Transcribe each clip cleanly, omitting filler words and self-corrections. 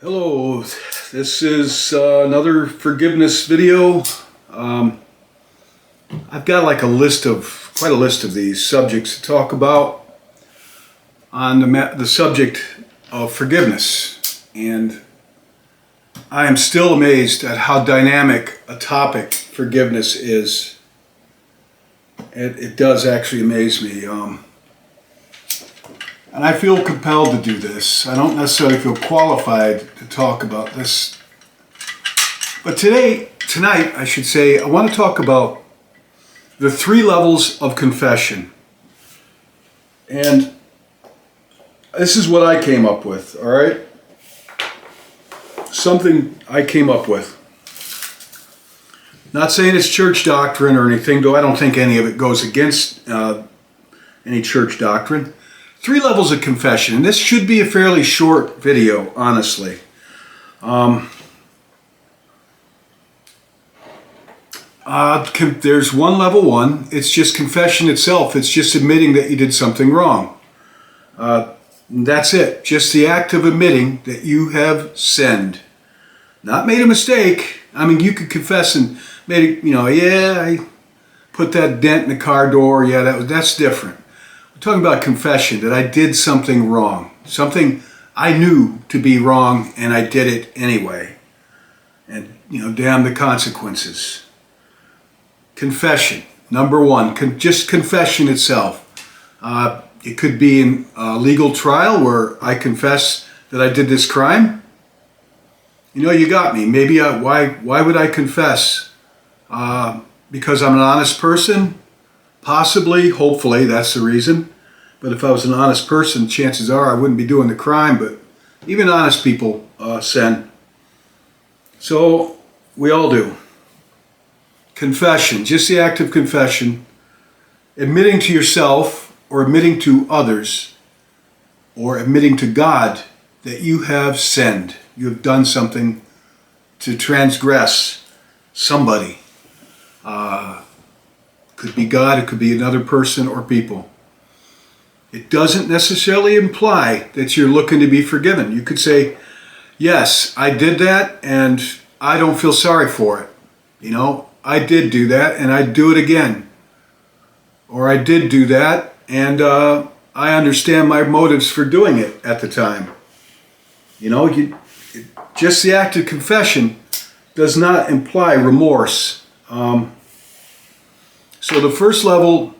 Hello, this is another forgiveness video. I've got like quite a list of these subjects to talk about on the subject of forgiveness. And I am still amazed at how dynamic a topic forgiveness is. It does actually amaze me. And I feel compelled to do this. I don't necessarily feel qualified to talk about this. But tonight, I should say, I want to talk about the 3 levels of confession. And this is what I came up with, all right? Something I came up with. Not saying it's church doctrine or anything, though I don't think any of it goes against any church doctrine. 3 levels of confession, and this should be a fairly short video, honestly. There's level 1, it's just confession itself. It's just admitting that you did something wrong. That's it, just the act of admitting that you have sinned. Not made a mistake. I mean, you could confess and made it, yeah, I put that dent in the car door, yeah, that's different. I'm talking about confession, that I did something wrong. Something I knew to be wrong, and I did it anyway. And, damn the consequences. Confession, number 1, just confession itself. It could be in a legal trial where I confess that I did this crime. You got me. Maybe why would I confess? Because I'm an honest person? Possibly, hopefully, that's the reason. But if I was an honest person, chances are I wouldn't be doing the crime. But even honest people sin. So we all do. Confession, just the act of confession. Admitting to yourself or admitting to others or admitting to God that you have sinned. You have done something to transgress somebody. Could be God, it could be another person or people. It doesn't necessarily imply that you're looking to be forgiven. You could say, yes, I did that and I don't feel sorry for it. I did do that and I'd do it again. Or I did do that and I understand my motives for doing it at the time. Just the act of confession does not imply remorse. So the first level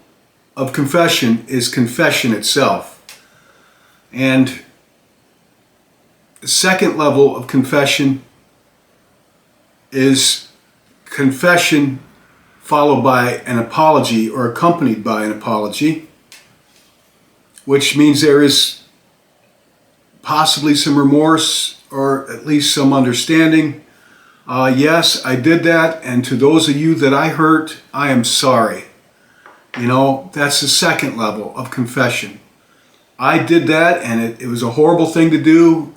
of confession is confession itself. And the second level of confession is confession followed by an apology or accompanied by an apology, which means there is possibly some remorse or at least some understanding. Yes, I did that, and to those of you that I hurt, I am sorry. That's the second level of confession. I did that, and it was a horrible thing to do,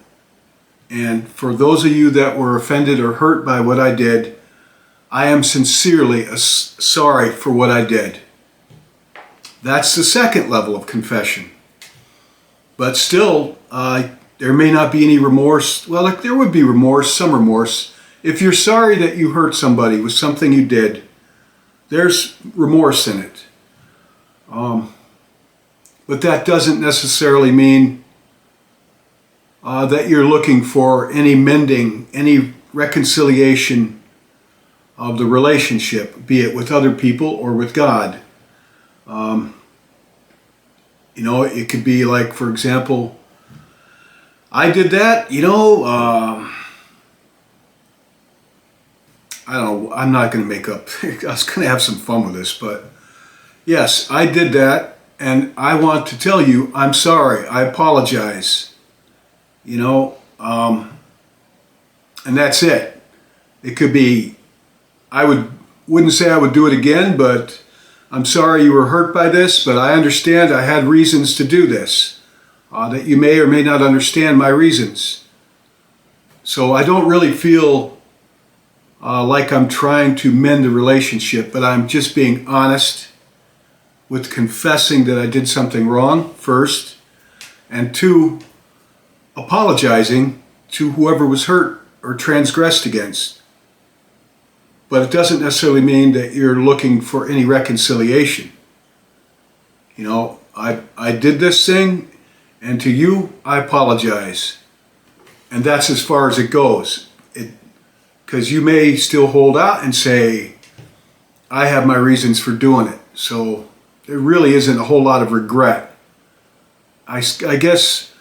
and for those of you that were offended or hurt by what I did, I am sincerely sorry for what I did. That's the second level of confession. But still, there may not be any remorse. Well, there would be remorse, some remorse. If you're sorry that you hurt somebody with something you did, there's remorse in it. But that doesn't necessarily mean that you're looking for any mending, any reconciliation of the relationship, be it with other people or with God. It could be like, for example, I did that, I don't know, I'm not going to make up, I was going to have some fun with this, but yes, I did that, and I want to tell you, I'm sorry, I apologize, and that's it. It could be, wouldn't say I would do it again, but I'm sorry you were hurt by this, but I understand I had reasons to do this, that you may or may not understand my reasons. So I don't really feel like I'm trying to mend the relationship, but I'm just being honest with confessing that I did something wrong, first, and 2, apologizing to whoever was hurt or transgressed against. But it doesn't necessarily mean that you're looking for any reconciliation. You know, I did this thing, and to you, I apologize. And that's as far as it goes. Because you may still hold out and say, I have my reasons for doing it. So there really isn't a whole lot of regret. I guess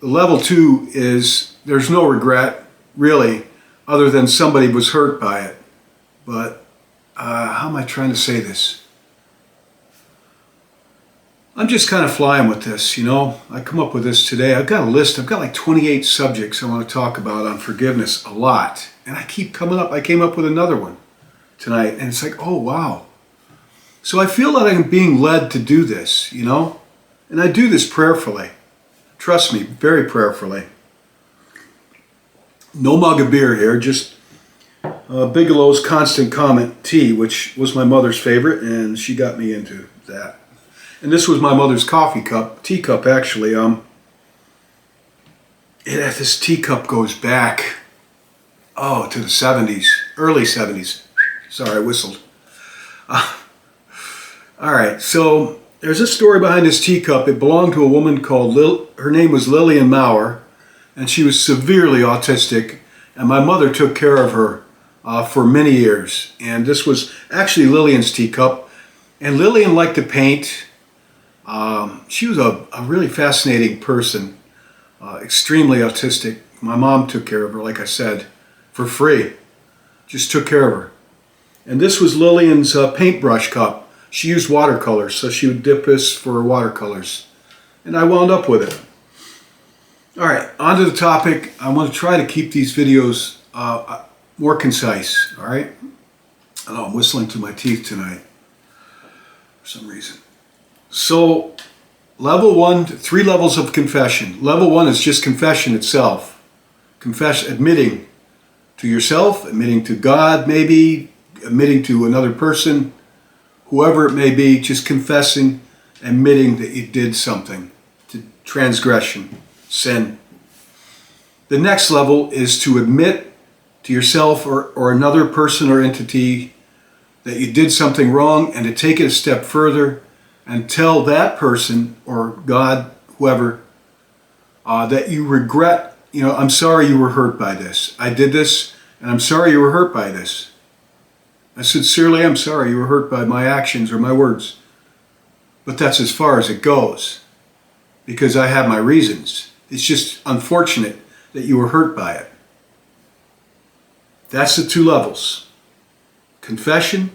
level 2 is there's no regret, really, other than somebody was hurt by it. But how am I trying to say this? I'm just kind of flying with this, you know. I come up with this today. I've got a list. I've got like 28 subjects I want to talk about on forgiveness, a lot. And I keep coming up. I came up with another one tonight. And it's like, oh, wow. So I feel that I'm being led to do this, you know. And I do this prayerfully. Trust me, very prayerfully. No mug of beer here, just Bigelow's Constant Comment tea, which was my mother's favorite, and she got me into that. And this was my mother's coffee cup, teacup actually. This teacup goes back, to the 70s, early 70s. Sorry, I whistled. All right, so there's a story behind this teacup. It belonged to a woman called, her name was Lillian Maurer, and she was severely autistic, and my mother took care of her for many years. And this was actually Lillian's teacup, and Lillian liked to paint. She was a really fascinating person, extremely autistic. My mom took care of her, like I said, for free. Just took care of her. And this was Lillian's paintbrush cup. She used watercolors, so she would dip this for watercolors. And I wound up with it. All right, on to the topic. I want to try to keep these videos more concise, all right? I know I'm whistling through my teeth tonight for some reason. So, level 1, 3 levels of confession. Level 1 is just confession itself. Confession, admitting to yourself, admitting to God maybe, admitting to another person, whoever it may be, just confessing, admitting that you did something, to transgression, sin. The next level is to admit to yourself or another person or entity that you did something wrong, and to take it a step further and tell that person or God, whoever, that you regret, you know, I'm sorry you were hurt by this. I did this, and I'm sorry you were hurt by this. I sincerely am sorry you were hurt by my actions or my words. But that's as far as it goes, because I have my reasons. It's just unfortunate that you were hurt by it. That's the 2 levels. Confession,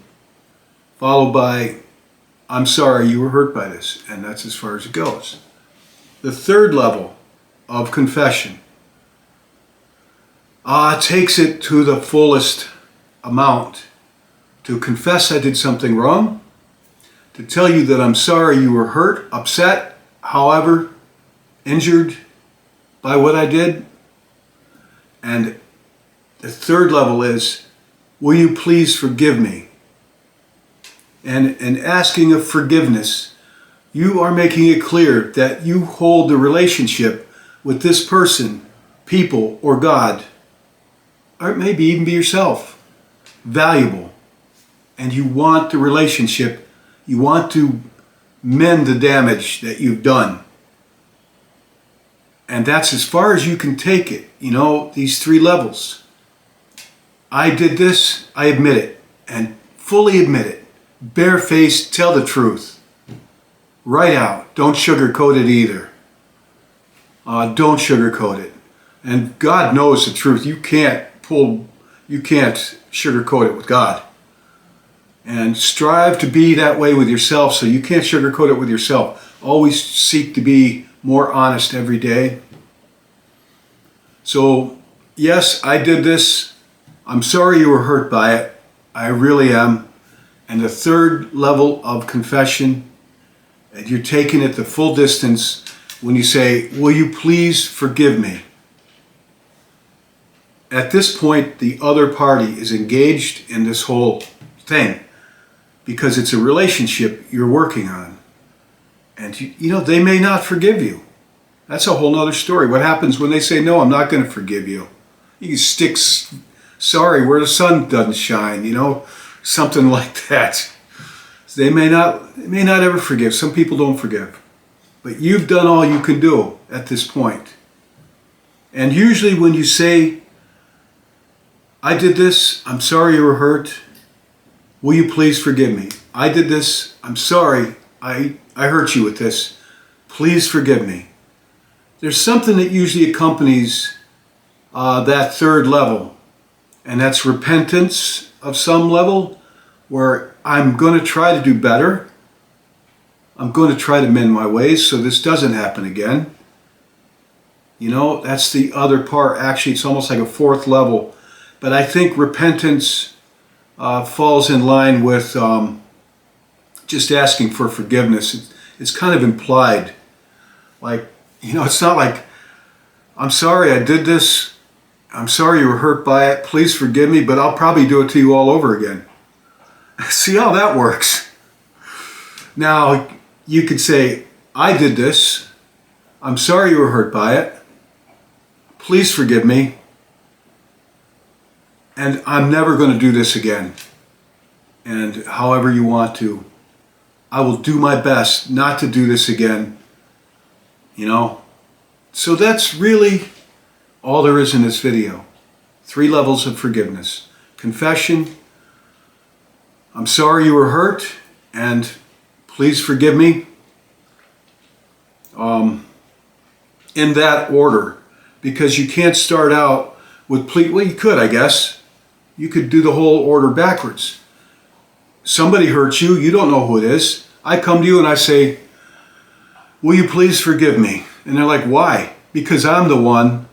followed by, I'm sorry you were hurt by this, and that's as far as it goes. The 3rd level of confession takes it to the fullest amount. To confess I did something wrong, to tell you that I'm sorry you were hurt, upset, however, injured by what I did. And the 3rd level is, will you please forgive me? And in asking of forgiveness, you are making it clear that you hold the relationship with this person, people, or God, or maybe even be yourself, valuable. And you want the relationship, you want to mend the damage that you've done. And that's as far as you can take it, you know, these 3 levels. I did this, I admit it, and fully admit it. Barefaced, tell the truth. Right out. Don't sugarcoat it either. Don't sugarcoat it. And God knows the truth. You can't sugarcoat it with God. And strive to be that way with yourself, so you can't sugarcoat it with yourself. Always seek to be more honest every day. So, yes, I did this. I'm sorry you were hurt by it. I really am. And the 3rd level of confession, and you're taking it the full distance when you say, will you please forgive me? At this point, the other party is engaged in this whole thing, because it's a relationship you're working on. And you know, they may not forgive you. That's a whole nother story. What happens when they say, no, I'm not going to forgive you? You can stick sorry where the sun doesn't shine, you know, something like that. They may not ever forgive. Some people don't forgive. But you've done all you can do at this point. And usually when you say, I did this, I'm sorry you were hurt, will you please forgive me? I did this, I'm sorry, I hurt you with this, please forgive me. There's something that usually accompanies that third level, and that's repentance of some level, where I'm going to try to do better. I'm going to try to mend my ways so this doesn't happen again. You know, that's the other part. Actually, it's almost like a fourth level. But I think repentance falls in line with just asking for forgiveness. It's kind of implied. Like, you know, it's not like, I'm sorry I did this. I'm sorry you were hurt by it. Please forgive me, but I'll probably do it to you all over again. See how that works? Now, you could say, I did this. I'm sorry you were hurt by it. Please forgive me. And I'm never going to do this again. And however you want to, I will do my best not to do this again. You know? So that's really all there is in this video. 3 levels of forgiveness. Confession. I'm sorry you were hurt, and please forgive me. In that order. Because you can't start out with well, you could, I guess. You could do the whole order backwards. Somebody hurts you, you don't know who it is. I come to you and I say, will you please forgive me? And they're like, why? Because I'm the one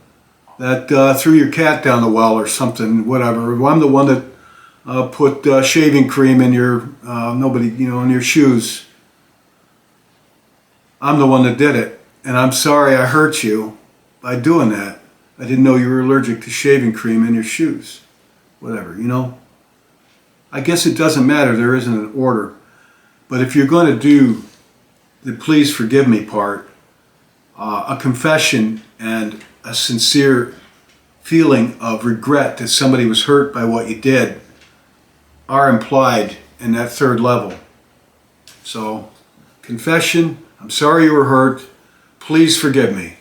that threw your cat down the well or something, whatever. I'm the one that put shaving cream in your, in your shoes. I'm the one that did it. And I'm sorry I hurt you by doing that. I didn't know you were allergic to shaving cream in your shoes. Whatever, you know. I guess it doesn't matter. There isn't an order. But if you're going to do the please forgive me part, a confession and a sincere feeling of regret that somebody was hurt by what you did are implied in that third level. So, confession, I'm sorry you were hurt, please forgive me.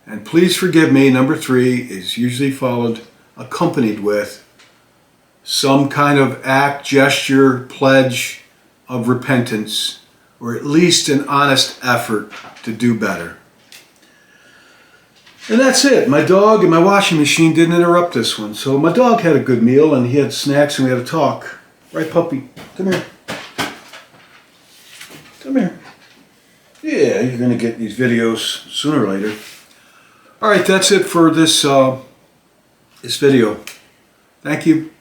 And please forgive me, number 3, is usually accompanied with some kind of act, gesture, pledge of repentance, or at least an honest effort to do better. And that's it. My dog and my washing machine didn't interrupt this one. So my dog had a good meal and he had snacks and we had a talk. Right, puppy? Come here. Come here. Yeah, you're going to get these videos sooner or later. All right, that's it for this, this video. Thank you.